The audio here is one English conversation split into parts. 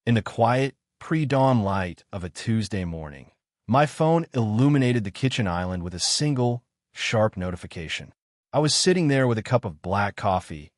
In the quiet, pre-dawn light of a Tuesday morning, my phone illuminated the kitchen island with a single, sharp notification. I was sitting there with a cup of black coffee,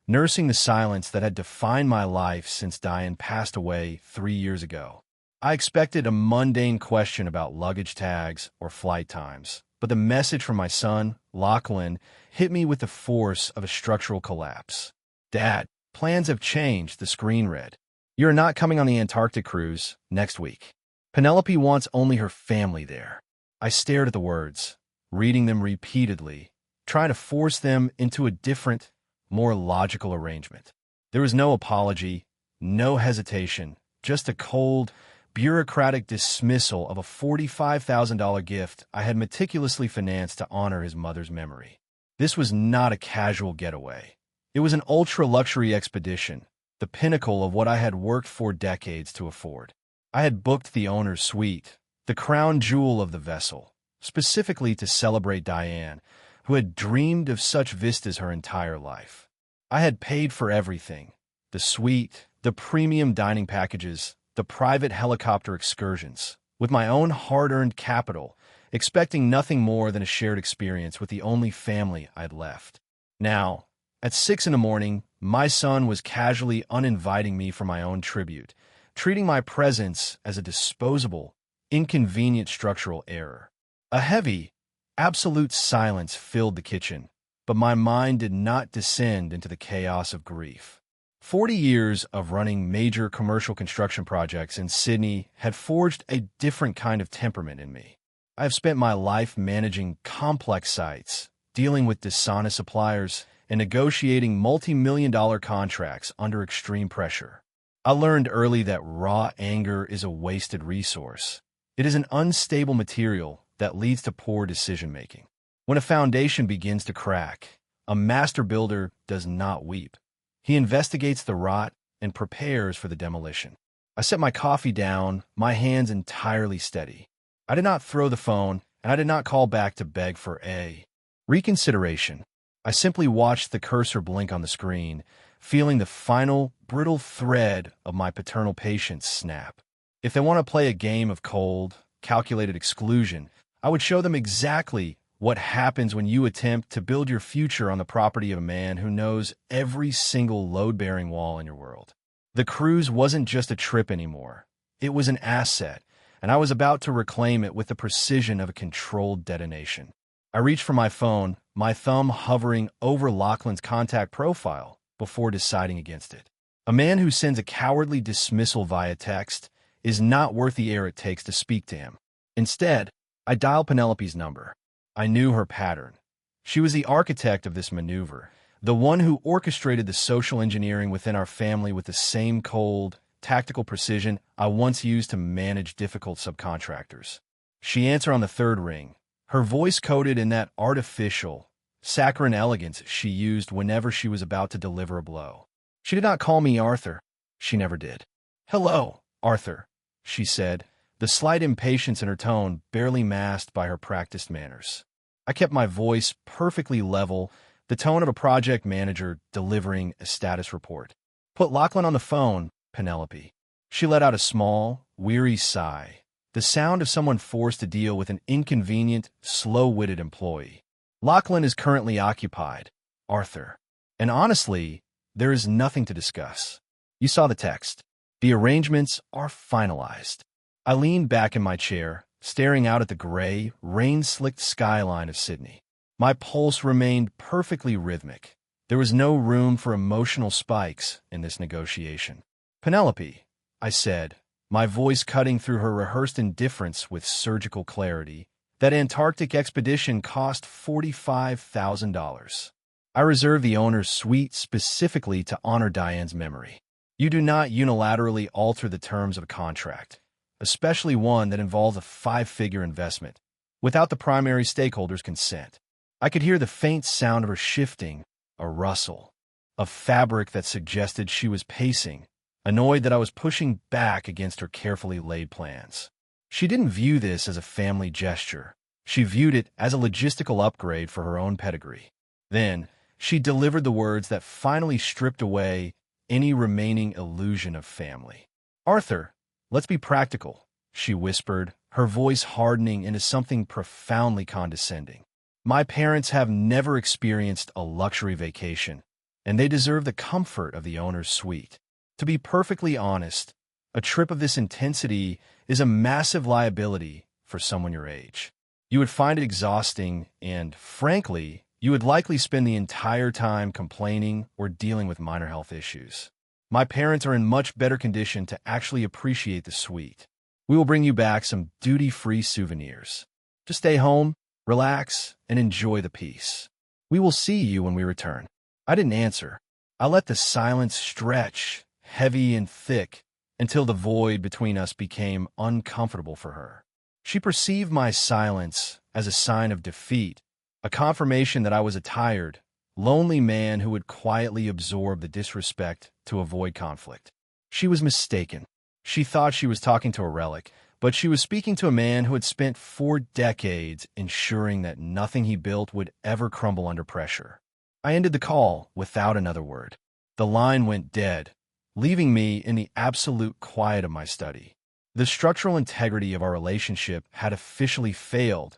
nursing the silence that had defined my life since Diane passed away 3 years ago. I expected a mundane question about luggage tags or flight times, but the message from my son, Lachlan, hit me with the force of a structural collapse. "Dad, plans have changed," the screen read. "You're not coming on the Antarctic cruise next week. Penelope wants only her family there." I stared at the words, reading them repeatedly, trying to force them into a different, more logical arrangement. There was no apology, no hesitation, just a cold, bureaucratic dismissal of a $45,000 gift I had meticulously financed to honor his mother's memory. This was not a casual getaway. It was an ultra-luxury expedition, the pinnacle of what I had worked for decades to afford. I had booked the owner's suite, the crown jewel of the vessel, specifically to celebrate Diane, who had dreamed of such vistas her entire life. I had paid for everything: the suite, the premium dining packages, the private helicopter excursions, with my own hard-earned capital, expecting nothing more than a shared experience with the only family I'd left. Now, at 6 a.m, my son was casually uninviting me for my own tribute, treating my presence as a disposable, inconvenient structural error. A heavy, absolute silence filled the kitchen, but my mind did not descend into the chaos of grief. 40 years of running major commercial construction projects in Sydney had forged a different kind of temperament in me. I have spent my life managing complex sites, dealing with dishonest suppliers, and negotiating multi-million-dollar contracts under extreme pressure. I learned early that raw anger is a wasted resource. It is an unstable material that leads to poor decision-making. When a foundation begins to crack, a master builder does not weep. He investigates the rot and prepares for the demolition. I set my coffee down, my hands entirely steady. I did not throw the phone, and I did not call back to beg for a reconsideration. I simply watched the cursor blink on the screen, feeling the final, brittle thread of my paternal patience snap. If they want to play a game of cold, calculated exclusion, I would show them exactly what happens when you attempt to build your future on the property of a man who knows every single load-bearing wall in your world. The cruise wasn't just a trip anymore. It was an asset, and I was about to reclaim it with the precision of a controlled detonation. I reached for my phone, my thumb hovering over Lachlan's contact profile before deciding against it. A man who sends a cowardly dismissal via text is not worth the air it takes to speak to him. Instead, I dialed Penelope's number. I knew her pattern. She was the architect of this maneuver, the one who orchestrated the social engineering within our family with the same cold, tactical precision I once used to manage difficult subcontractors. She answered on the third ring, her voice coated in that artificial, saccharine elegance she used whenever she was about to deliver a blow. She did not call me Arthur. She never did. "Hello, Arthur," she said, the slight impatience in her tone barely masked by her practiced manners. I kept my voice perfectly level, the tone of a project manager delivering a status report. "Put Lachlan on the phone, Penelope." She let out a small, weary sigh, the sound of someone forced to deal with an inconvenient, slow-witted employee. "Lachlan is currently occupied, Arthur. And honestly, there is nothing to discuss. You saw the text. The arrangements are finalized." I leaned back in my chair, staring out at the gray, rain-slicked skyline of Sydney. My pulse remained perfectly rhythmic. There was no room for emotional spikes in this negotiation. "Penelope," I said, my voice cutting through her rehearsed indifference with surgical clarity, "that Antarctic expedition cost $45,000. I reserved the owner's suite specifically to honor Diane's memory. You do not unilaterally alter the terms of a contract, especially one that involves a 5-figure investment, without the primary stakeholder's consent." I could hear the faint sound of her shifting, a rustle, of fabric that suggested she was pacing, annoyed that I was pushing back against her carefully laid plans. She didn't view this as a family gesture. She viewed it as a logistical upgrade for her own pedigree. Then, she delivered the words that finally stripped away any remaining illusion of family. Arthur, let's be practical, she whispered, her voice hardening into something profoundly condescending. My parents have never experienced a luxury vacation, and they deserve the comfort of the owner's suite. To be perfectly honest, a trip of this intensity is a massive liability for someone your age. You would find it exhausting, and, frankly, you would likely spend the entire time complaining or dealing with minor health issues. My parents are in much better condition to actually appreciate the suite. We will bring you back some duty-free souvenirs. Just stay home, relax, and enjoy the peace. We will see you when we return. I didn't answer. I let the silence stretch, heavy and thick, until the void between us became uncomfortable for her. She perceived my silence as a sign of defeat, a confirmation that I was a tired, lonely man who would quietly absorb the disrespect to avoid conflict. She was mistaken. She thought she was talking to a relic, but she was speaking to a man who had spent 4 decades ensuring that nothing he built would ever crumble under pressure. I ended the call without another word. The line went dead, leaving me in the absolute quiet of my study. The structural integrity of our relationship had officially failed,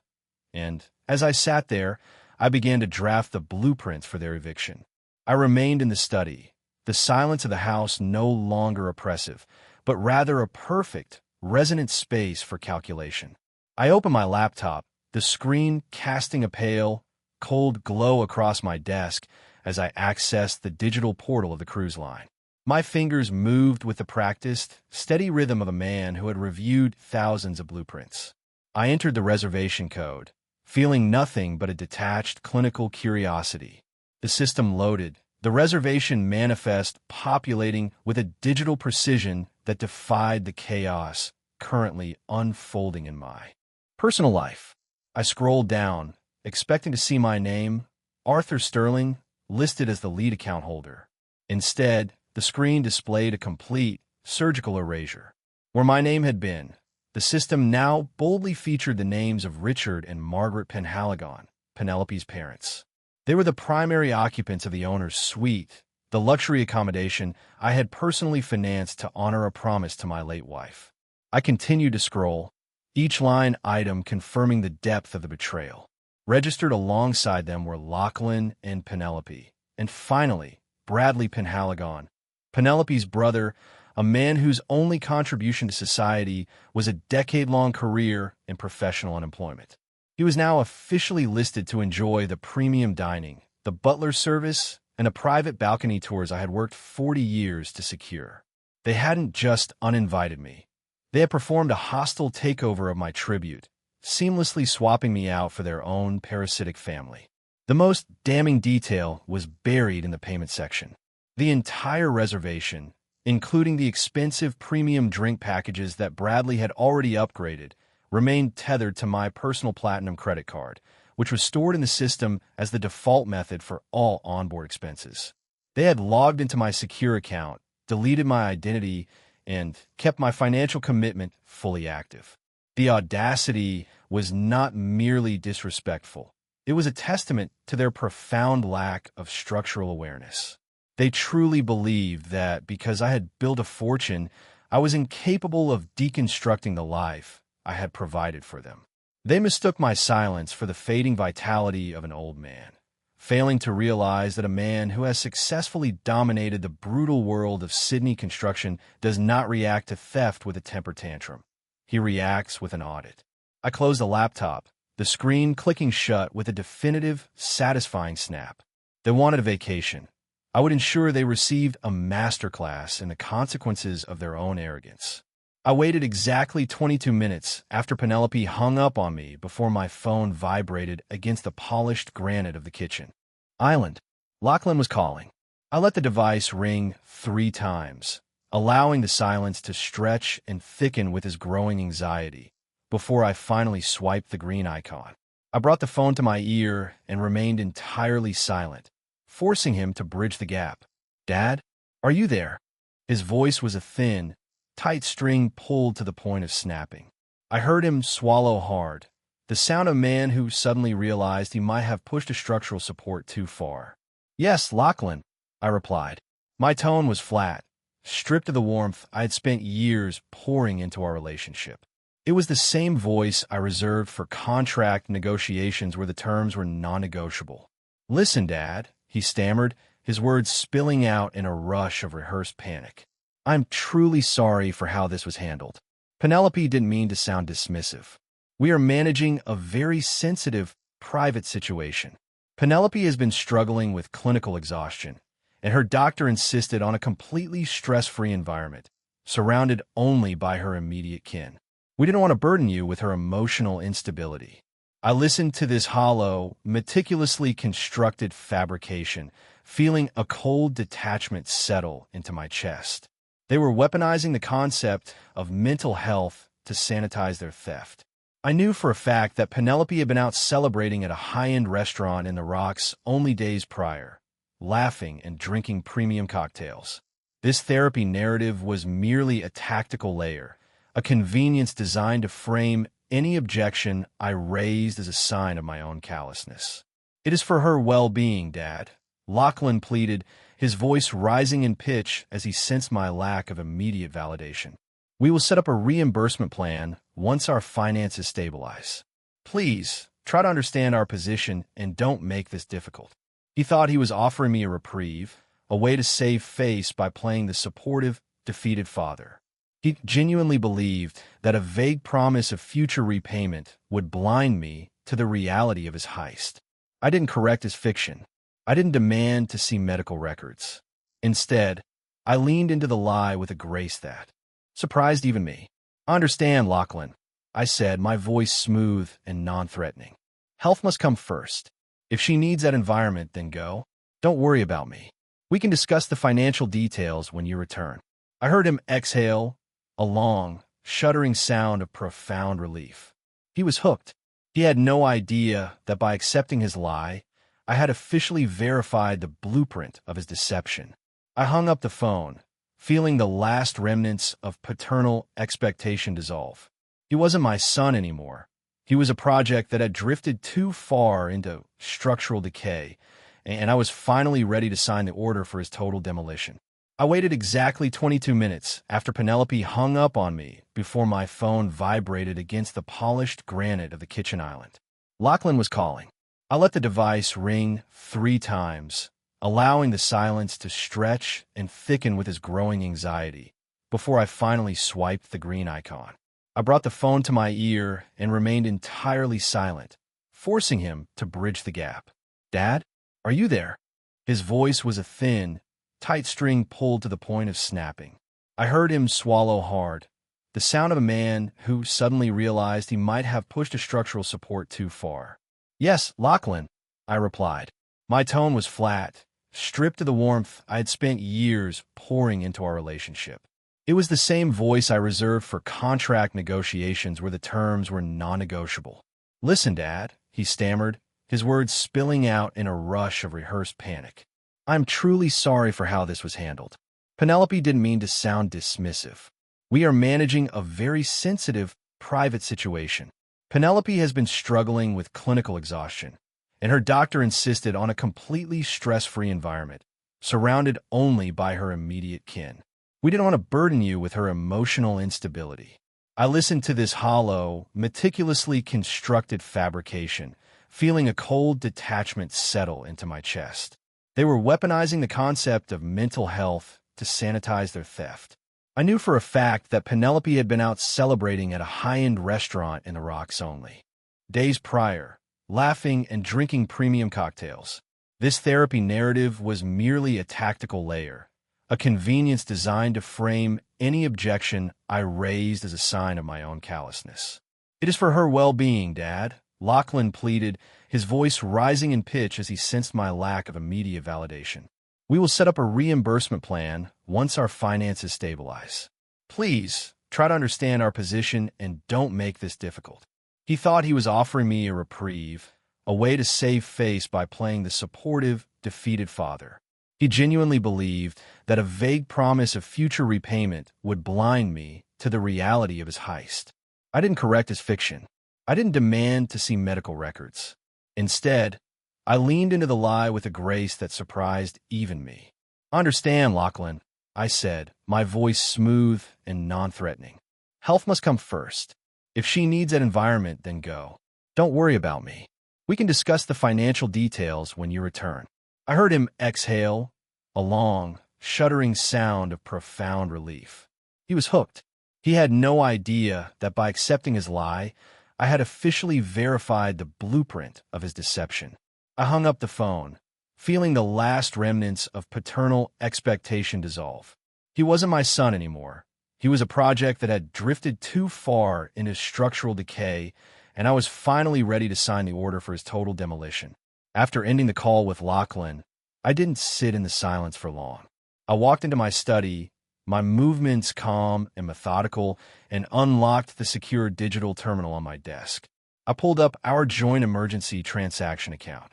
and as I sat there, I began to draft the blueprints for their eviction. I remained in the study, the silence of the house no longer oppressive, but rather a perfect, resonant space for calculation. I opened my laptop, the screen casting a pale, cold glow across my desk as I accessed the digital portal of the cruise line. My fingers moved with the practiced, steady rhythm of a man who had reviewed thousands of blueprints. I entered the reservation code, feeling nothing but a detached clinical curiosity. The system loaded, the reservation manifest populating with a digital precision that defied the chaos currently unfolding in my personal life. I scrolled down, expecting to see my name, Arthur Sterling, listed as the lead account holder. Instead, the screen displayed a complete, surgical erasure. Where my name had been, the system now boldly featured the names of Richard and Margaret Penhaligon, Penelope's parents. They were the primary occupants of the owner's suite, the luxury accommodation I had personally financed to honor a promise to my late wife. I continued to scroll, each line item confirming the depth of the betrayal. Registered alongside them were Lachlan and Penelope, and finally, Bradley Penhaligon, Penelope's brother, a man whose only contribution to society was a decade-long career in professional unemployment. He was now officially listed to enjoy the premium dining, the butler service, and a private balcony tours I had worked 40 years to secure. They hadn't just uninvited me. They had performed a hostile takeover of my tribute, seamlessly swapping me out for their own parasitic family. The most damning detail was buried in the payment section. The entire reservation, including the expensive premium drink packages that Bradley had already upgraded, remained tethered to my personal Platinum credit card, which was stored in the system as the default method for all onboard expenses. They had logged into my secure account, deleted my identity, and kept my financial commitment fully active. The audacity was not merely disrespectful. It was a testament to their profound lack of structural awareness. They truly believed that because I had built a fortune, I was incapable of deconstructing the life I had provided for them. They mistook my silence for the fading vitality of an old man, failing to realize that a man who has successfully dominated the brutal world of Sydney construction does not react to theft with a temper tantrum. He reacts with an audit. I closed the laptop, the screen clicking shut with a definitive, satisfying snap. They wanted a vacation. I would ensure they received a masterclass in the consequences of their own arrogance. I waited exactly 22 minutes after Penelope hung up on me before my phone vibrated against the polished granite of the kitchen. Island. Lachlan was calling. I let the device ring 3 times, allowing the silence to stretch and thicken with his growing anxiety, before I finally swiped the green icon. I brought the phone to my ear and remained entirely silent, forcing him to bridge the gap. "Dad, are you there?" His voice was a thin, tight string pulled to the point of snapping. I heard him swallow hard, the sound of a man who suddenly realized he might have pushed a structural support too far. "Yes, Lachlan," I replied. My tone was flat, stripped of the warmth I had spent years pouring into our relationship. It was the same voice I reserved for contract negotiations where the terms were non-negotiable. "Listen, Dad," he stammered, his words spilling out in a rush of rehearsed panic. "I'm truly sorry for how this was handled." Penelope didn't mean to sound dismissive. "We are managing a very sensitive, private situation." Penelope has been struggling with clinical exhaustion, and her doctor insisted on a completely stress-free environment, surrounded only by her immediate kin. "We didn't want to burden you with her emotional instability." I listened to this hollow, meticulously constructed fabrication, feeling a cold detachment settle into my chest. They were weaponizing the concept of mental health to sanitize their theft. I knew for a fact that Penelope had been out celebrating at a high-end restaurant in the Rocks only days prior, laughing and drinking premium cocktails. This therapy narrative was merely a tactical layer, a convenience designed to frame any objection I raised as a sign of my own callousness. "It is for her well-being, Dad," Lachlan pleaded, his voice rising in pitch as he sensed my lack of immediate validation. "We will set up a reimbursement plan once our finances stabilize. Please, try to understand our position and don't make this difficult." He thought he was offering me a reprieve, a way to save face by playing the supportive, defeated father. He genuinely believed that a vague promise of future repayment would blind me to the reality of his heist. I didn't correct his fiction. I didn't demand to see medical records. Instead, I leaned into the lie with a grace that surprised even me. "I understand, Lachlan," I said, my voice smooth and non-threatening. "Health must come first. If she needs that environment, then go. Don't worry about me. We can discuss the financial details when you return." I heard him exhale, a long, shuddering sound of profound relief. He was hooked. He had no idea that by accepting his lie, I had officially verified the blueprint of his deception. I hung up the phone, feeling the last remnants of paternal expectation dissolve. He wasn't my son anymore. He was a project that had drifted too far into structural decay, and I was finally ready to sign the order for his total demolition. I waited exactly 22 minutes after Penelope hung up on me before my phone vibrated against the polished granite of the kitchen island. Lachlan was calling. I let the device ring 3 times, allowing the silence to stretch and thicken with his growing anxiety, before I finally swiped the green icon. I brought the phone to my ear and remained entirely silent, forcing him to bridge the gap. "Dad, are you there?" His voice was a thin, tight string pulled to the point of snapping. I heard him swallow hard, the sound of a man who suddenly realized he might have pushed a structural support too far. "Yes, Lachlan," I replied. My tone was flat, stripped of the warmth I had spent years pouring into our relationship. It was the same voice I reserved for contract negotiations where the terms were non-negotiable. "Listen, Dad," he stammered, his words spilling out in a rush of rehearsed panic. "I'm truly sorry for how this was handled." Penelope didn't mean to sound dismissive. "We are managing a very sensitive, private situation." Penelope has been struggling with clinical exhaustion, and her doctor insisted on a completely stress-free environment, surrounded only by her immediate kin. "We didn't want to burden you with her emotional instability." I listened to this hollow, meticulously constructed fabrication, feeling a cold detachment settle into my chest. They were weaponizing the concept of mental health to sanitize their theft. I knew for a fact that Penelope had been out celebrating at a high-end restaurant in the Rocks only days prior, laughing and drinking premium cocktails. This therapy narrative was merely a tactical layer, a convenience designed to frame any objection I raised as a sign of my own callousness. "It is for her well-being, Dad," Lachlan pleaded, his voice rising in pitch as he sensed my lack of immediate validation. "We will set up a reimbursement plan once our finances stabilize. Please, try to understand our position and don't make this difficult." He thought he was offering me a reprieve, a way to save face by playing the supportive, defeated father. He genuinely believed that a vague promise of future repayment would blind me to the reality of his heist. I didn't correct his fiction. I didn't demand to see medical records. Instead, I leaned into the lie with a grace that surprised even me. "I understand, Lachlan," I said, my voice smooth and non-threatening. Health must come first. If she needs that environment, then go. Don't worry about me. We can discuss the financial details when you return. I heard him exhale, a long, shuddering sound of profound relief. He was hooked. He had no idea that by accepting his lie, I had officially verified the blueprint of his deception. I hung up the phone, feeling the last remnants of paternal expectation dissolve. He wasn't my son anymore. He was a project that had drifted too far into structural decay, and I was finally ready to sign the order for his total demolition. After ending the call with Lachlan, I didn't sit in the silence for long. I walked into my study, my movements calm and methodical, and unlocked the secure digital terminal on my desk. I pulled up our joint emergency transaction account,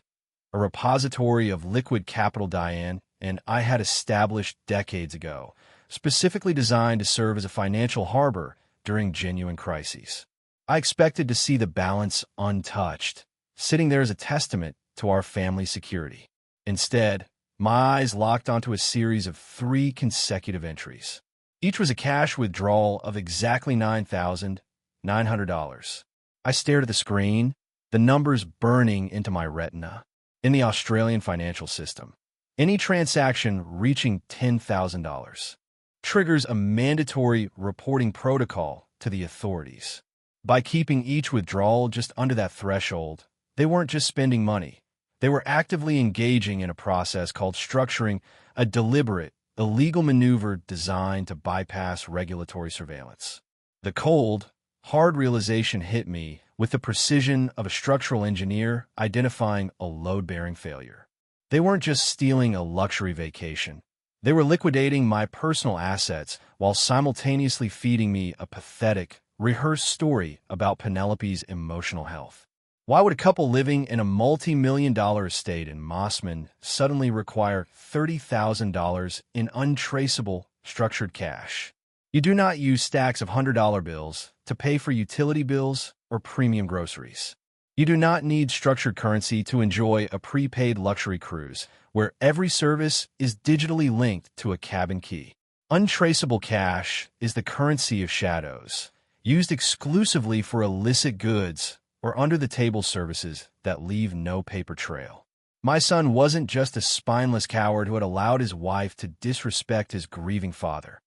a repository of liquid capital Diane and I had established decades ago, specifically designed to serve as a financial harbor during genuine crises. I expected to see the balance untouched, sitting there as a testament to our family security. Instead, my eyes locked onto a series of 3 consecutive entries. Each was a cash withdrawal of exactly $9,900. I stared at the screen, the numbers burning into my retina. In the Australian financial system, any transaction reaching $10,000 triggers a mandatory reporting protocol to the authorities. By keeping each withdrawal just under that threshold, they weren't just spending money. They were actively engaging in a process called structuring, a deliberate, illegal maneuver designed to bypass regulatory surveillance. The cold, hard realization hit me with the precision of a structural engineer identifying a load-bearing failure. They weren't just stealing a luxury vacation. They were liquidating my personal assets while simultaneously feeding me a pathetic, rehearsed story about Penelope's emotional health. Why would a couple living in a multi-million-dollar estate in Mossman suddenly require $30,000 in untraceable, structured cash? You do not use stacks of $100 bills to pay for utility bills or premium groceries. You do not need structured currency to enjoy a prepaid luxury cruise, where every service is digitally linked to a cabin key. Untraceable cash is the currency of shadows, used exclusively for illicit goods or under-the-table services that leave no paper trail. My son wasn't just a spineless coward who had allowed his wife to disrespect his grieving father.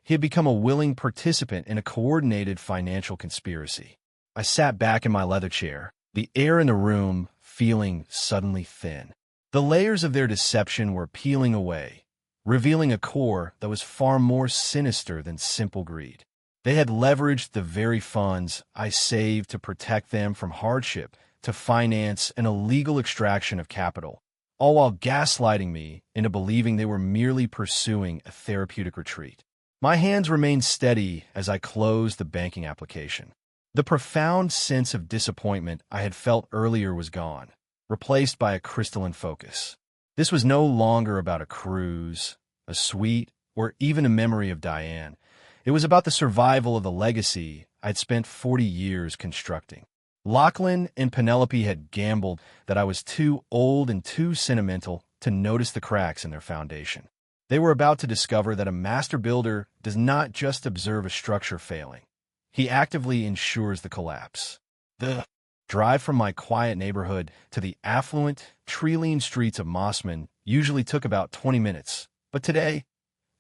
He had become a willing participant in a coordinated financial conspiracy. I sat back in my leather chair, the air in the room feeling suddenly thin. The layers of their deception were peeling away, revealing a core that was far more sinister than simple greed. They had leveraged the very funds I saved to protect them from hardship to finance an illegal extraction of capital, all while gaslighting me into believing they were merely pursuing a therapeutic retreat. My hands remained steady as I closed the banking application. The profound sense of disappointment I had felt earlier was gone, replaced by a crystalline focus. This was no longer about a cruise, a suite, or even a memory of Diane. It was about the survival of the legacy I'd spent 40 years constructing. Lachlan and Penelope had gambled that I was too old and too sentimental to notice the cracks in their foundation. They were about to discover that a master builder does not just observe a structure failing. He actively ensures the collapse. The drive from my quiet neighborhood to the affluent, tree-lined streets of Mossman usually took about 20 minutes, but today,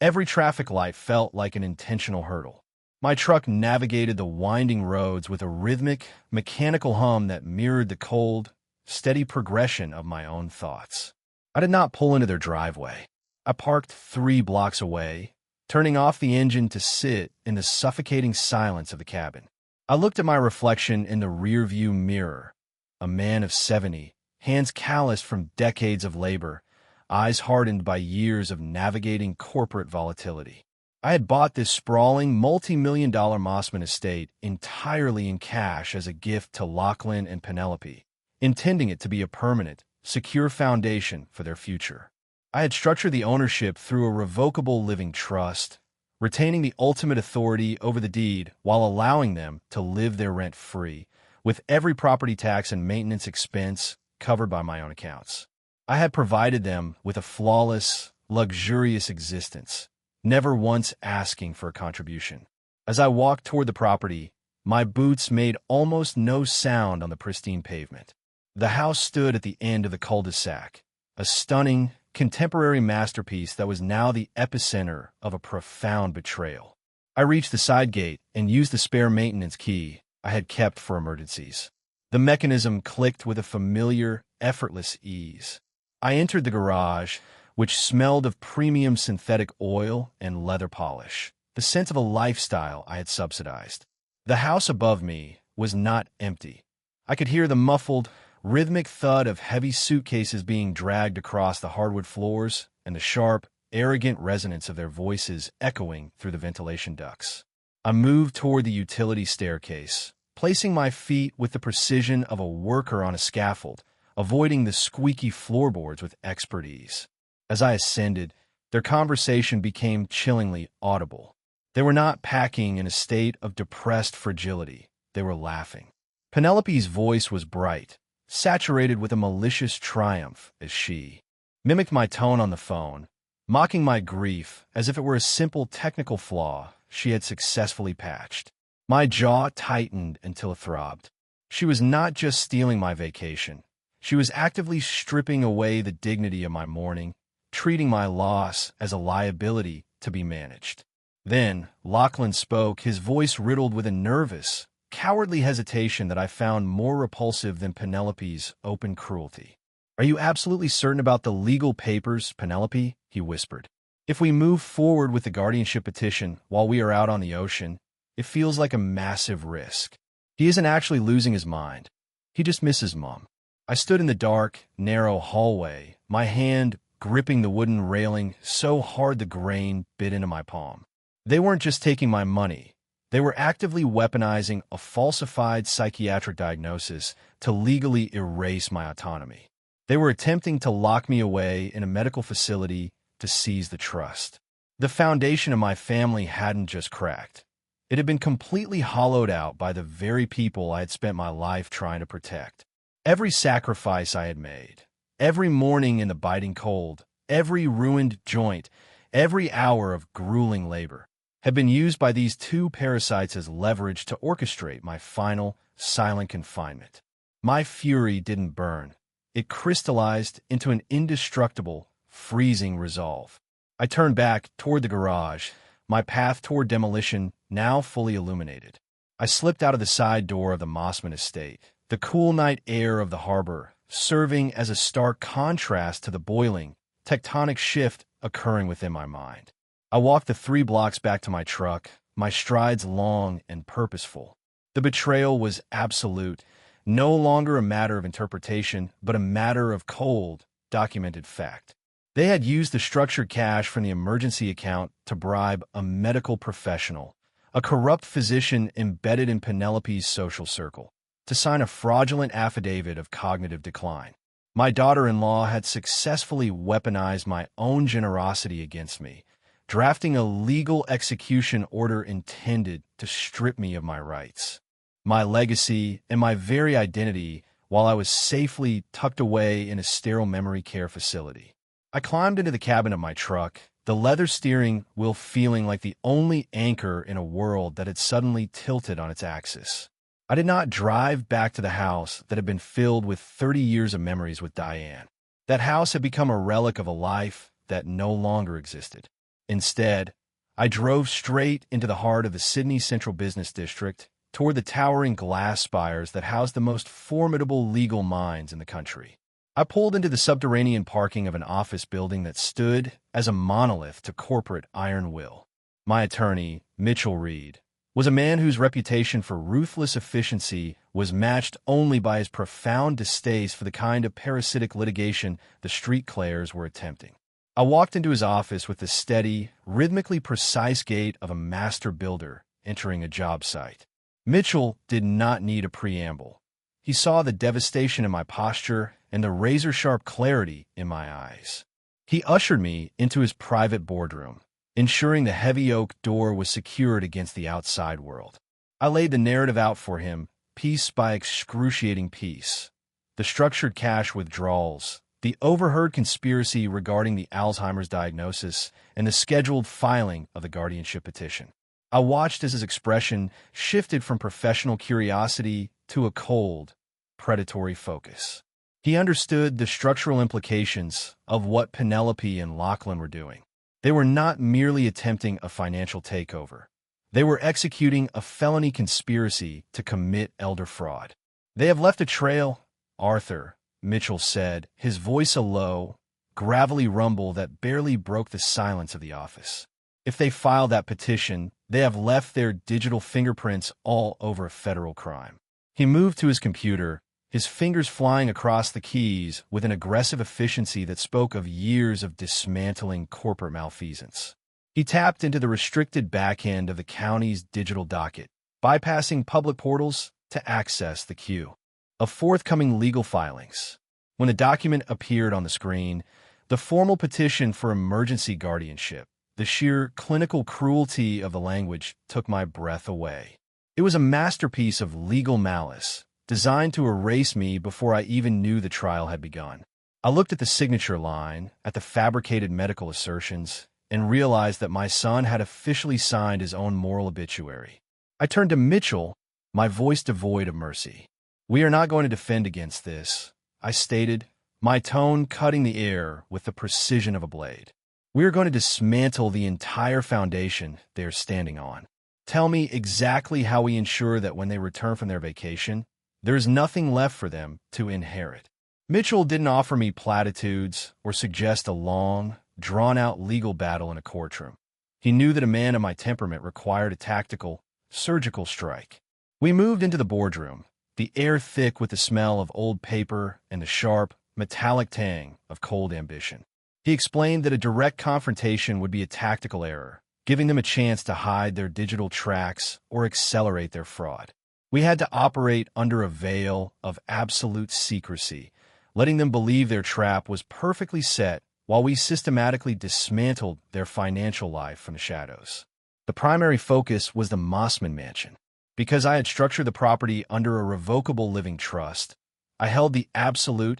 every traffic light felt like an intentional hurdle. My truck navigated the winding roads with a rhythmic, mechanical hum that mirrored the cold, steady progression of my own thoughts. I did not pull into their driveway. I parked 3 blocks away, turning off the engine to sit in the suffocating silence of the cabin. I looked at my reflection in the rearview mirror, a man of 70, hands calloused from decades of labor, eyes hardened by years of navigating corporate volatility. I had bought this sprawling, multi-million-dollar Mossman estate entirely in cash as a gift to Lachlan and Penelope, intending it to be a permanent, secure foundation for their future. I had structured the ownership through a revocable living trust, retaining the ultimate authority over the deed while allowing them to live their rent free, with every property tax and maintenance expense covered by my own accounts. I had provided them with a flawless, luxurious existence, never once asking for a contribution. As I walked toward the property, my boots made almost no sound on the pristine pavement. The house stood at the end of the cul-de-sac, a stunning, contemporary masterpiece that was now the epicenter of a profound betrayal. I reached the side gate and used the spare maintenance key I had kept for emergencies. The mechanism clicked with a familiar, effortless ease. I entered the garage, which smelled of premium synthetic oil and leather polish, the sense of a lifestyle I had subsidized. The house above me was not empty. I could hear the muffled, rhythmic thud of heavy suitcases being dragged across the hardwood floors and the sharp, arrogant resonance of their voices echoing through the ventilation ducts. I moved toward the utility staircase, placing my feet with the precision of a worker on a scaffold, avoiding the squeaky floorboards with expert ease. As I ascended, their conversation became chillingly audible. They were not packing in a state of depressed fragility. They were laughing. Penelope's voice was bright, saturated with a malicious triumph as she mimicked my tone on the phone, mocking my grief as if it were a simple technical flaw she had successfully patched. My jaw tightened until it throbbed. She was not just stealing my vacation. She was actively stripping away the dignity of my mourning, treating my loss as a liability to be managed. Then, Lachlan spoke, his voice riddled with a nervous, cowardly hesitation that I found more repulsive than Penelope's open cruelty. "Are you absolutely certain about the legal papers, Penelope?" he whispered. "If we move forward with the guardianship petition while we are out on the ocean, it feels like a massive risk. He isn't actually losing his mind. He just misses Mom." I stood in the dark, narrow hallway, my hand gripping the wooden railing so hard the grain bit into my palm. They weren't just taking my money. They were actively weaponizing a falsified psychiatric diagnosis to legally erase my autonomy. They were attempting to lock me away in a medical facility to seize the trust. The foundation of my family hadn't just cracked. It had been completely hollowed out by the very people I had spent my life trying to protect. Every sacrifice I had made, every morning in the biting cold, every ruined joint, every hour of grueling labor, had been used by these two parasites as leverage to orchestrate my final, silent confinement. My fury didn't burn. It crystallized into an indestructible, freezing resolve. I turned back toward the garage, my path toward demolition now fully illuminated. I slipped out of the side door of the Mossman estate, the cool night air of the harbor serving as a stark contrast to the boiling, tectonic shift occurring within my mind. I walked the 3 blocks back to my truck, my strides long and purposeful. The betrayal was absolute, no longer a matter of interpretation, but a matter of cold, documented fact. They had used the structured cash from the emergency account to bribe a medical professional, a corrupt physician embedded in Penelope's social circle, to sign a fraudulent affidavit of cognitive decline. My daughter-in-law had successfully weaponized my own generosity against me, drafting a legal execution order intended to strip me of my rights, my legacy, and my very identity while I was safely tucked away in a sterile memory care facility. I climbed into the cabin of my truck, the leather steering wheel feeling like the only anchor in a world that had suddenly tilted on its axis. I did not drive back to the house that had been filled with 30 years of memories with Diane. That house had become a relic of a life that no longer existed. Instead, I drove straight into the heart of the Sydney Central Business District, toward the towering glass spires that housed the most formidable legal minds in the country. I pulled into the subterranean parking of an office building that stood as a monolith to corporate iron will. My attorney, Mitchell Reed, was a man whose reputation for ruthless efficiency was matched only by his profound distaste for the kind of parasitic litigation the street clairs were attempting. I walked into his office with the steady, rhythmically precise gait of a master builder entering a job site. Mitchell did not need a preamble. He saw the devastation in my posture and the razor-sharp clarity in my eyes. He ushered me into his private boardroom, ensuring the heavy oak door was secured against the outside world. I laid the narrative out for him, piece by excruciating piece. The structured cash withdrawals, the overheard conspiracy regarding the Alzheimer's diagnosis, and the scheduled filing of the guardianship petition. I watched as his expression shifted from professional curiosity to a cold, predatory focus. He understood the structural implications of what Penelope and Lachlan were doing. They were not merely attempting a financial takeover. They were executing a felony conspiracy to commit elder fraud. "They have left a trail, Arthur," Mitchell said, his voice a low, gravelly rumble that barely broke the silence of the office. "If they file that petition, they have left their digital fingerprints all over a federal crime." He moved to his computer, his fingers flying across the keys with an aggressive efficiency that spoke of years of dismantling corporate malfeasance. He tapped into the restricted back-end of the county's digital docket, bypassing public portals to access the queue of forthcoming legal filings. When the document appeared on the screen, the formal petition for emergency guardianship, the sheer clinical cruelty of the language took my breath away. It was a masterpiece of legal malice, designed to erase me before I even knew the trial had begun. I looked at the signature line, at the fabricated medical assertions, and realized that my son had officially signed his own moral obituary. I turned to Mitchell, my voice devoid of mercy. "We are not going to defend against this," I stated, my tone cutting the air with the precision of a blade. "We are going to dismantle the entire foundation they are standing on. Tell me exactly how we ensure that when they return from their vacation, there is nothing left for them to inherit." Mitchell didn't offer me platitudes or suggest a long, drawn-out legal battle in a courtroom. He knew that a man of my temperament required a tactical, surgical strike. We moved into the boardroom, the air thick with the smell of old paper and the sharp, metallic tang of cold ambition. He explained that a direct confrontation would be a tactical error, giving them a chance to hide their digital tracks or accelerate their fraud. We had to operate under a veil of absolute secrecy, letting them believe their trap was perfectly set while we systematically dismantled their financial life from the shadows. The primary focus was the Mossman Mansion. Because I had structured the property under a revocable living trust, I held the absolute,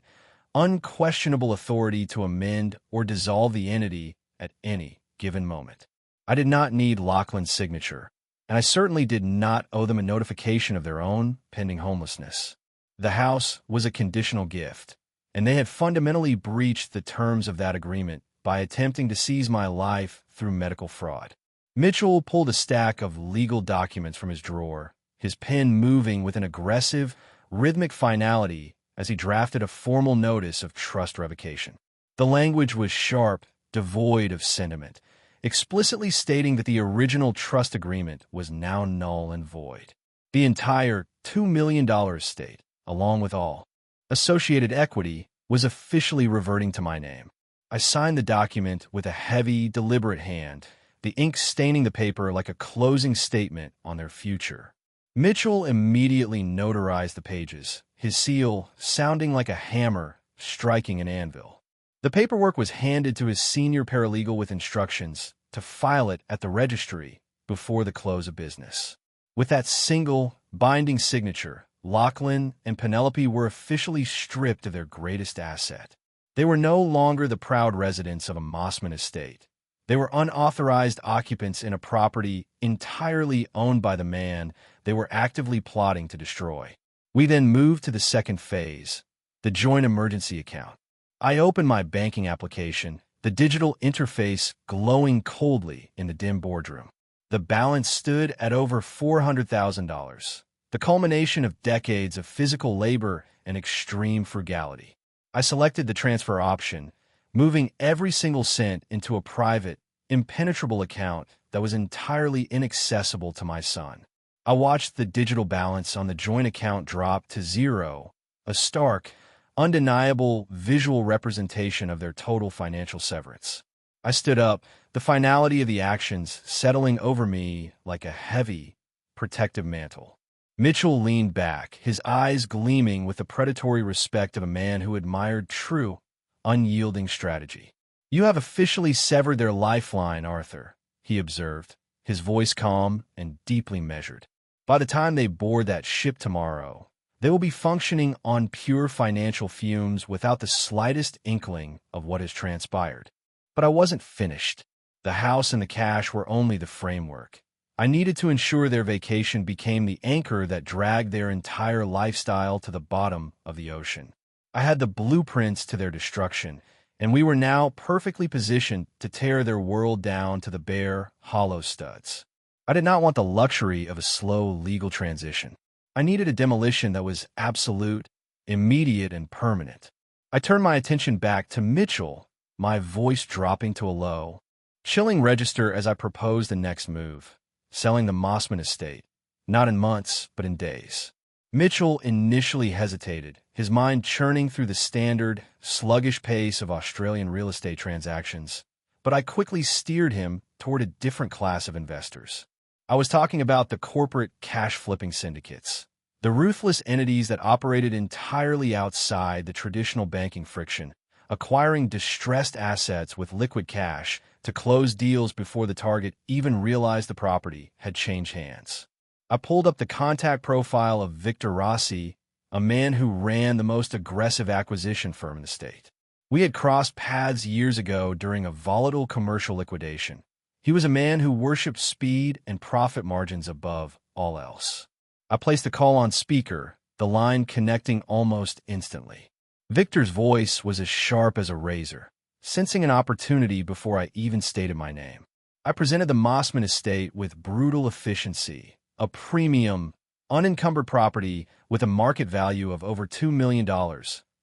unquestionable authority to amend or dissolve the entity at any given moment. I did not need Lachlan's signature, and I certainly did not owe them a notification of their own pending homelessness. The house was a conditional gift, and they had fundamentally breached the terms of that agreement by attempting to seize my life through medical fraud. Mitchell pulled a stack of legal documents from his drawer, his pen moving with an aggressive, rhythmic finality as he drafted a formal notice of trust revocation. The language was sharp, devoid of sentiment, explicitly stating that the original trust agreement was now null and void. The entire $2 million estate, along with all associated equity, was officially reverting to my name. I signed the document with a heavy, deliberate hand, the ink staining the paper like a closing statement on their future. Mitchell immediately notarized the pages, his seal sounding like a hammer striking an anvil. The paperwork was handed to his senior paralegal with instructions to file it at the registry before the close of business. With that single, binding signature, Lachlan and Penelope were officially stripped of their greatest asset. They were no longer the proud residents of a Mossman estate. They were unauthorized occupants in a property entirely owned by the man they were actively plotting to destroy. We then moved to the second phase, the joint emergency account. I opened my banking application, the digital interface glowing coldly in the dim boardroom. The balance stood at over $400,000, the culmination of decades of physical labor and extreme frugality. I selected the transfer option, moving every single cent into a private, impenetrable account that was entirely inaccessible to my son. I watched the digital balance on the joint account drop to zero, a stark, undeniable visual representation of their total financial severance. I stood up, the finality of the actions settling over me like a heavy, protective mantle. Mitchell leaned back, his eyes gleaming with the predatory respect of a man who admired true, unyielding strategy. "You have officially severed their lifeline, Arthur," he observed, his voice calm and deeply measured. "By the time they board that ship tomorrow, They will be functioning on pure financial fumes without the slightest inkling of what has transpired. But I wasn't finished. The house and the cash were only the framework. I needed to ensure their vacation became the anchor that dragged their entire lifestyle to the bottom of the ocean. I had the blueprints to their destruction, and we were now perfectly positioned to tear their world down to the bare, hollow studs. I did not want the luxury of a slow legal transition. I needed a demolition that was absolute, immediate, and permanent. I turned my attention back to Mitchell, my voice dropping to a low, chilling register as I proposed the next move, selling the Mossman estate, not in months, but in days. Mitchell initially hesitated, his mind churning through the standard, sluggish pace of Australian real estate transactions, but I quickly steered him toward a different class of investors. I was talking about the corporate cash-flipping syndicates, the ruthless entities that operated entirely outside the traditional banking friction, acquiring distressed assets with liquid cash to close deals before the target even realized the property had changed hands. I pulled up the contact profile of Victor Rossi, a man who ran the most aggressive acquisition firm in the state. We had crossed paths years ago during a volatile commercial liquidation. He was a man who worshipped speed and profit margins above all else. I placed the call on speaker, the line connecting almost instantly. Victor's voice was as sharp as a razor, sensing an opportunity before I even stated my name. I presented the Mossman estate with brutal efficiency, a premium, unencumbered property with a market value of over $2 million,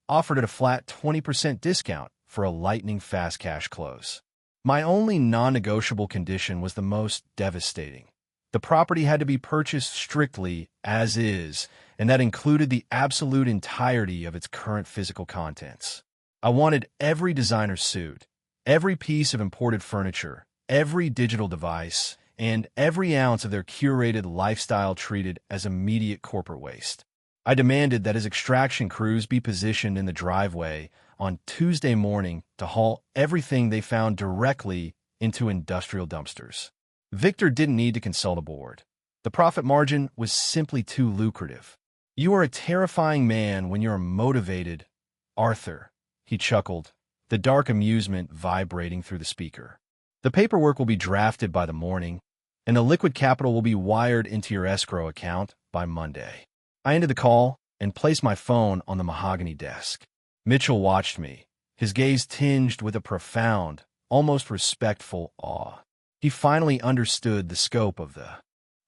offered at a flat 20% discount for a lightning-fast cash close. My only non-negotiable condition was the most devastating. The property had to be purchased strictly as is, and that included the absolute entirety of its current physical contents. I wanted every designer suit, every piece of imported furniture, every digital device, and every ounce of their curated lifestyle treated as immediate corporate waste. I demanded that his extraction crews be positioned in the driveway on Tuesday morning to haul everything they found directly into industrial dumpsters. Victor didn't need to consult a board. The profit margin was simply too lucrative. "You are a terrifying man when you're motivated, Arthur," he chuckled, the dark amusement vibrating through the speaker. "The paperwork will be drafted by the morning, and the liquid capital will be wired into your escrow account by Monday." I ended the call and placed my phone on the mahogany desk. Mitchell watched me, his gaze tinged with a profound, almost respectful awe. He finally understood the scope of the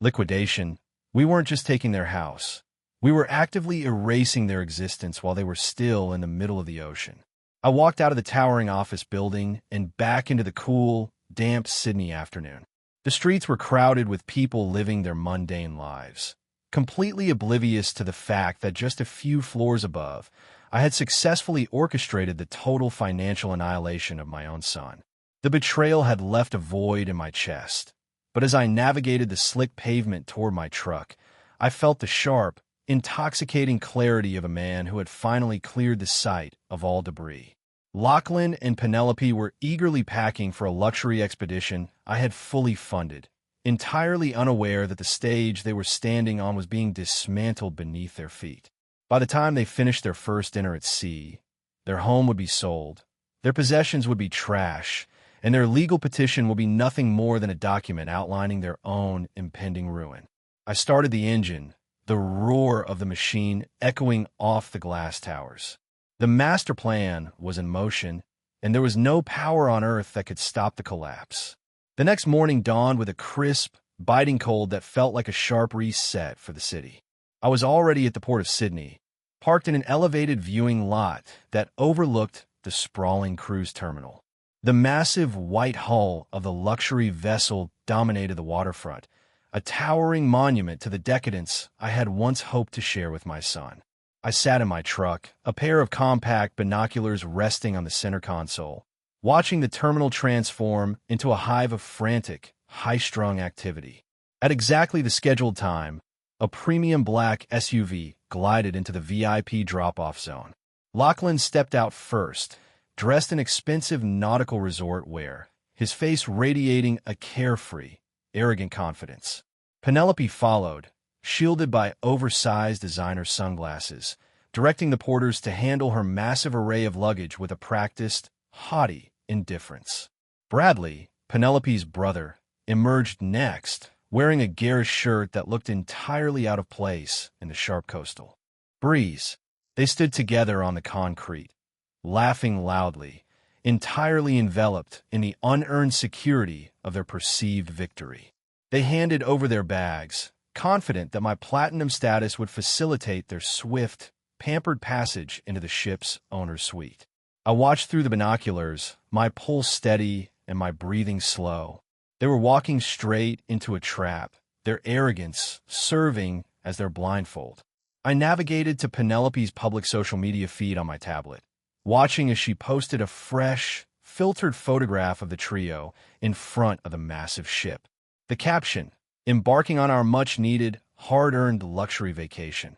liquidation. We weren't just taking their house. We were actively erasing their existence while they were still in the middle of the ocean. I walked out of the towering office building and back into the cool, damp Sydney afternoon. The streets were crowded with people living their mundane lives, completely oblivious to the fact that just a few floors above, I had successfully orchestrated the total financial annihilation of my own son. The betrayal had left a void in my chest, but as I navigated the slick pavement toward my truck, I felt the sharp, intoxicating clarity of a man who had finally cleared the site of all debris. Lachlan and Penelope were eagerly packing for a luxury expedition I had fully funded, entirely unaware that the stage they were standing on was being dismantled beneath their feet. By the time they finished their first dinner at sea, their home would be sold, their possessions would be trash, and their legal petition will be nothing more than a document outlining their own impending ruin. I started the engine, the roar of the machine echoing off the glass towers. The master plan was in motion, and there was no power on earth that could stop the collapse. The next morning dawned with a crisp, biting cold that felt like a sharp reset for the city. I was already at the port of Sydney, parked in an elevated viewing lot that overlooked the sprawling cruise terminal. The massive white hull of the luxury vessel dominated the waterfront, a towering monument to the decadence I had once hoped to share with my son. I sat in my truck, a pair of compact binoculars resting on the center console, watching the terminal transform into a hive of frantic, high-strung activity. At exactly the scheduled time, a premium black SUV glided into the VIP drop-off zone. Lachlan stepped out first, dressed in expensive nautical resort wear, his face radiating a carefree, arrogant confidence. Penelope followed, shielded by oversized designer sunglasses, directing the porters to handle her massive array of luggage with a practiced, haughty indifference. Bradley, Penelope's brother, emerged next, wearing a garish shirt that looked entirely out of place in the sharp coastal breeze. They stood together on the concrete, laughing loudly, entirely enveloped in the unearned security of their perceived victory. They handed over their bags, confident that my platinum status would facilitate their swift, pampered passage into the ship's owner's suite. I watched through the binoculars, my pulse steady and my breathing slow. They were walking straight into a trap, their arrogance serving as their blindfold. I navigated to Penelope's public social media feed on my tablet, watching as she posted a fresh, filtered photograph of the trio in front of the massive ship. The caption, "Embarking on our much-needed, hard-earned luxury vacation,"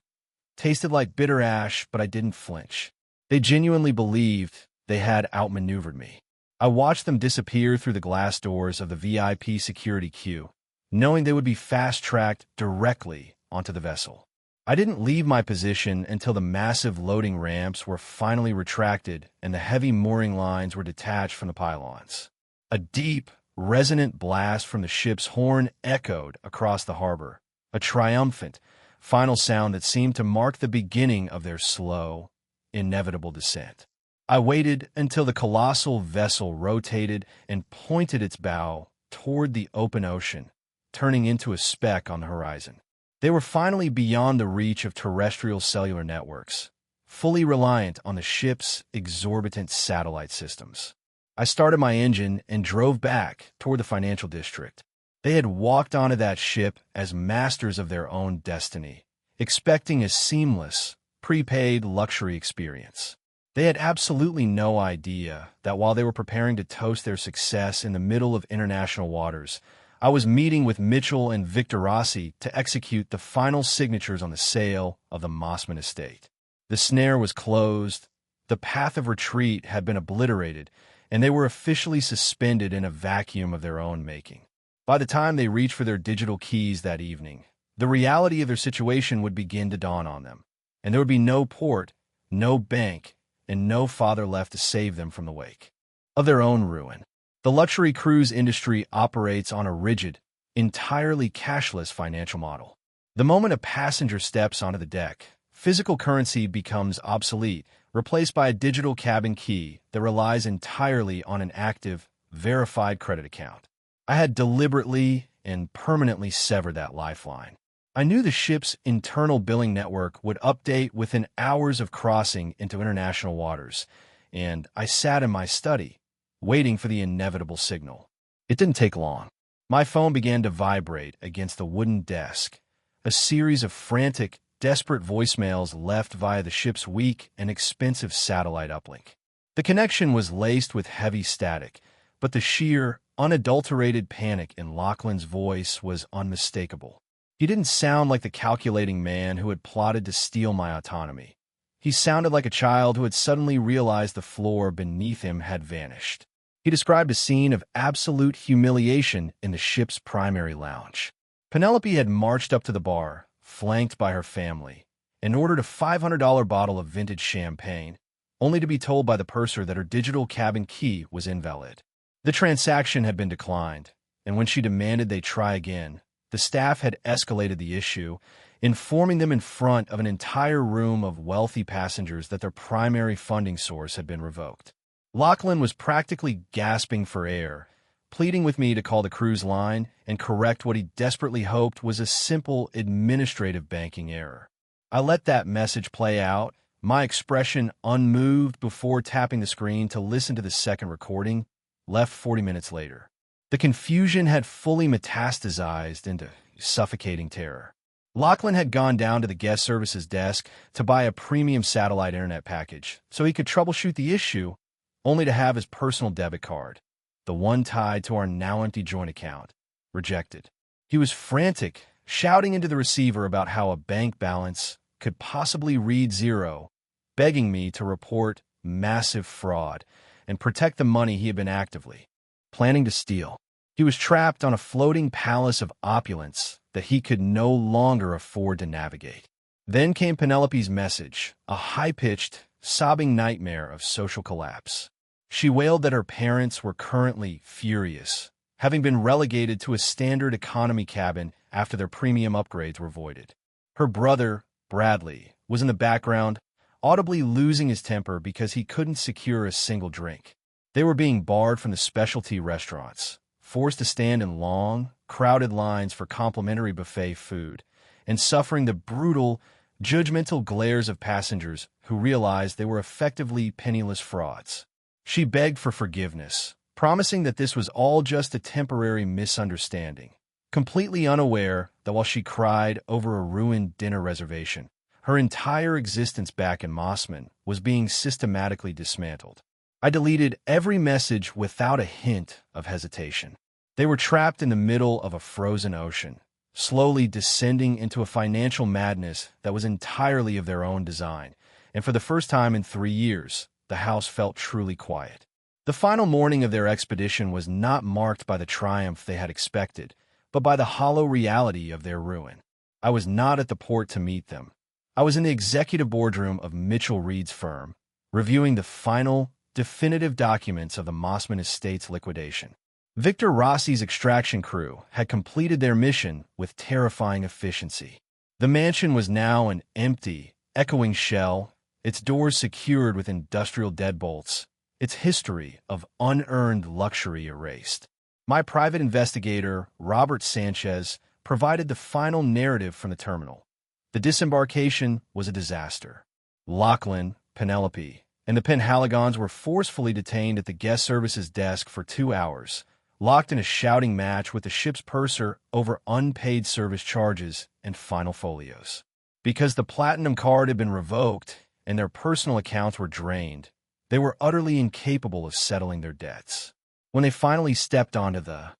tasted like bitter ash, but I didn't flinch. They genuinely believed they had outmaneuvered me. I watched them disappear through the glass doors of the VIP security queue, knowing they would be fast-tracked directly onto the vessel. I didn't leave my position until the massive loading ramps were finally retracted and the heavy mooring lines were detached from the pylons. A deep, resonant blast from the ship's horn echoed across the harbor, a triumphant, final sound that seemed to mark the beginning of their slow, inevitable descent. I waited until the colossal vessel rotated and pointed its bow toward the open ocean, turning into a speck on the horizon. They were finally beyond the reach of terrestrial cellular networks, fully reliant on the ship's exorbitant satellite systems. I started my engine and drove back toward the financial district. They had walked onto that ship as masters of their own destiny, expecting a seamless, prepaid luxury experience. They had absolutely no idea that while they were preparing to toast their success in the middle of international waters, I was meeting with Mitchell and Victor Rossi to execute the final signatures on the sale of the Mossman estate. The snare was closed, the path of retreat had been obliterated, and they were officially suspended in a vacuum of their own making. By the time they reached for their digital keys that evening, the reality of their situation would begin to dawn on them, and there would be no port, no bank, and no father left to save them from the wake of their own ruin. The luxury cruise industry operates on a rigid, entirely cashless financial model. The moment a passenger steps onto the deck, physical currency becomes obsolete, replaced by a digital cabin key that relies entirely on an active, verified credit account. I had deliberately and permanently severed that lifeline. I knew the ship's internal billing network would update within hours of crossing into international waters, and I sat in my study, waiting for the inevitable signal. It didn't take long. My phone began to vibrate against the wooden desk, a series of frantic, desperate voicemails left via the ship's weak and expensive satellite uplink. The connection was laced with heavy static, but the sheer, unadulterated panic in Lachlan's voice was unmistakable. He didn't sound like the calculating man who had plotted to steal my autonomy. He sounded like a child who had suddenly realized the floor beneath him had vanished. He described a scene of absolute humiliation in the ship's primary lounge. Penelope had marched up to the bar, flanked by her family, and ordered a $500 bottle of vintage champagne, only to be told by the purser that her digital cabin key was invalid. The transaction had been declined, and when she demanded they try again, the staff had escalated the issue, informing them in front of an entire room of wealthy passengers that their primary funding source had been revoked. Lachlan was practically gasping for air, pleading with me to call the cruise line and correct what he desperately hoped was a simple administrative banking error. I let that message play out, my expression unmoved before tapping the screen to listen to the second recording, left 40 minutes later. The confusion had fully metastasized into suffocating terror. Lachlan had gone down to the guest services desk to buy a premium satellite internet package so he could troubleshoot the issue, only to have his personal debit card, the one tied to our now-empty joint account, rejected. He was frantic, shouting into the receiver about how a bank balance could possibly read zero, begging me to report massive fraud and protect the money he had been actively planning to steal. He was trapped on a floating palace of opulence that he could no longer afford to navigate. Then came Penelope's message, a high-pitched, sobbing nightmare of social collapse. She wailed that her parents were currently furious, having been relegated to a standard economy cabin after their premium upgrades were voided. Her brother, Bradley, was in the background, audibly losing his temper because he couldn't secure a single drink. They were being barred from the specialty restaurants, forced to stand in long, crowded lines for complimentary buffet food, and suffering the brutal, judgmental glares of passengers who realized they were effectively penniless frauds. She begged for forgiveness, promising that this was all just a temporary misunderstanding, completely unaware that while she cried over a ruined dinner reservation, her entire existence back in Mossman was being systematically dismantled. I deleted every message without a hint of hesitation. They were trapped in the middle of a frozen ocean, slowly descending into a financial madness that was entirely of their own design, and for the first time in 3 years, the house felt truly quiet. The final morning of their expedition was not marked by the triumph they had expected, but by the hollow reality of their ruin. I was not at the port to meet them. I was in the executive boardroom of Mitchell Reed's firm, reviewing the final, definitive documents of the Mossman Estates liquidation. Victor Rossi's extraction crew had completed their mission with terrifying efficiency. The mansion was now an empty, echoing shell, its doors secured with industrial deadbolts, its history of unearned luxury erased. My private investigator, Robert Sanchez, provided the final narrative from the terminal. The disembarkation was a disaster. Lachlan, Penelope, and the Penhaligons were forcefully detained at the guest services desk for 2 hours, locked in a shouting match with the ship's purser over unpaid service charges and final folios. Because the platinum card had been revoked and their personal accounts were drained, they were utterly incapable of settling their debts. When they finally stepped onto the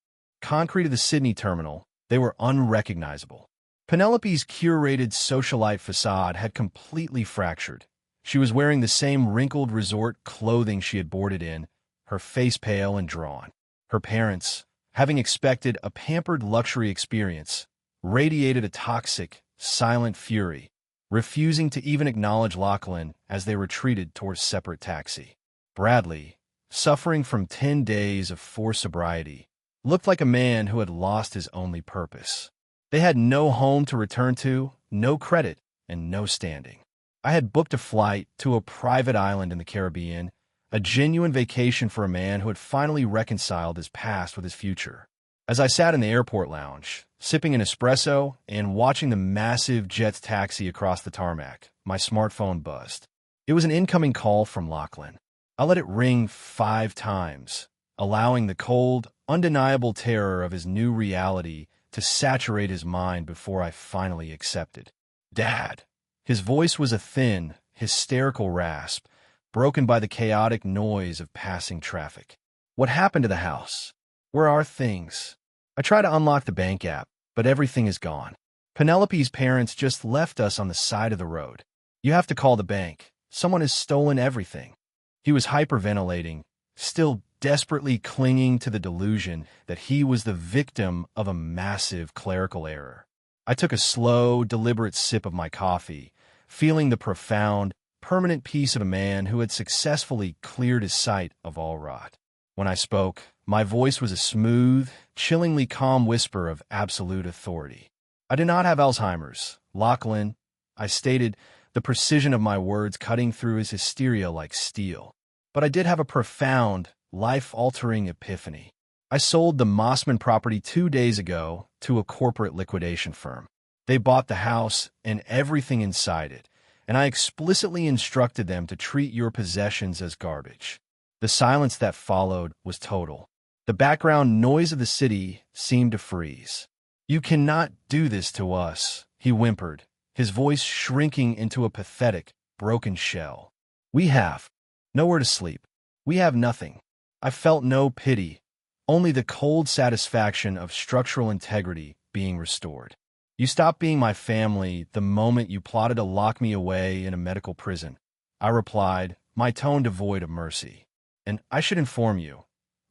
concrete of the Sydney terminal, they were unrecognizable. Penelope's curated socialite facade had completely fractured. She was wearing the same wrinkled resort clothing she had boarded in, her face pale and drawn. Her parents, having expected a pampered luxury experience, radiated a toxic, silent fury, refusing to even acknowledge Lachlan as they retreated towards separate taxi. Bradley, suffering from 10 days of forced sobriety, looked like a man who had lost his only purpose. They had no home to return to, no credit, and no standing. I had booked a flight to a private island in the Caribbean, a genuine vacation for a man who had finally reconciled his past with his future. As I sat in the airport lounge, sipping an espresso and watching the massive Jets taxi across the tarmac, my smartphone buzzed. It was an incoming call from Lachlan. I let it ring 5 times, allowing the cold, undeniable terror of his new reality to saturate his mind before I finally accepted. Dad. His voice was a thin, hysterical rasp, broken by the chaotic noise of passing traffic. What happened to the house? Where are things? I try to unlock the bank app, but everything is gone. Penelope's parents just left us on the side of the road. You have to call the bank. Someone has stolen everything. He was hyperventilating, still desperately clinging to the delusion that he was the victim of a massive clerical error. I took a slow, deliberate sip of my coffee, feeling the profound, permanent peace of a man who had successfully cleared his sight of all rot. When I spoke, my voice was a smooth, chillingly calm whisper of absolute authority. I did not have Alzheimer's, Lachlan, I stated, the precision of my words cutting through his hysteria like steel. But I did have a profound, life-altering epiphany. I sold the Mossman property 2 days ago to a corporate liquidation firm. They bought the house and everything inside it, and I explicitly instructed them to treat your possessions as garbage. The silence that followed was total. The background noise of the city seemed to freeze. "You cannot do this to us," he whimpered, his voice shrinking into a pathetic, broken shell. "We have nowhere to sleep. We have nothing." I felt no pity, only the cold satisfaction of structural integrity being restored. "You stopped being my family the moment you plotted to lock me away in a medical prison," I replied, my tone devoid of mercy. "And I should inform you,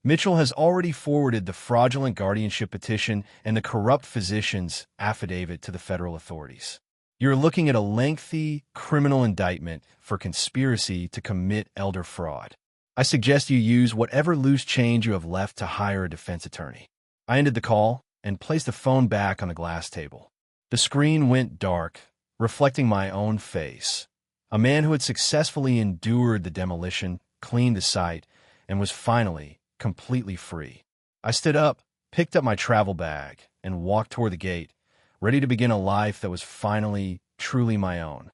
Mitchell has already forwarded the fraudulent guardianship petition and the corrupt physician's affidavit to the federal authorities. You're looking at a lengthy criminal indictment for conspiracy to commit elder fraud. I suggest you use whatever loose change you have left to hire a defense attorney. I ended the call and placed the phone back on the glass table. The screen went dark, reflecting my own face. A man who had successfully endured the demolition, cleaned the site, and was finally completely free. I stood up, picked up my travel bag, and walked toward the gate, ready to begin a life that was finally truly my own.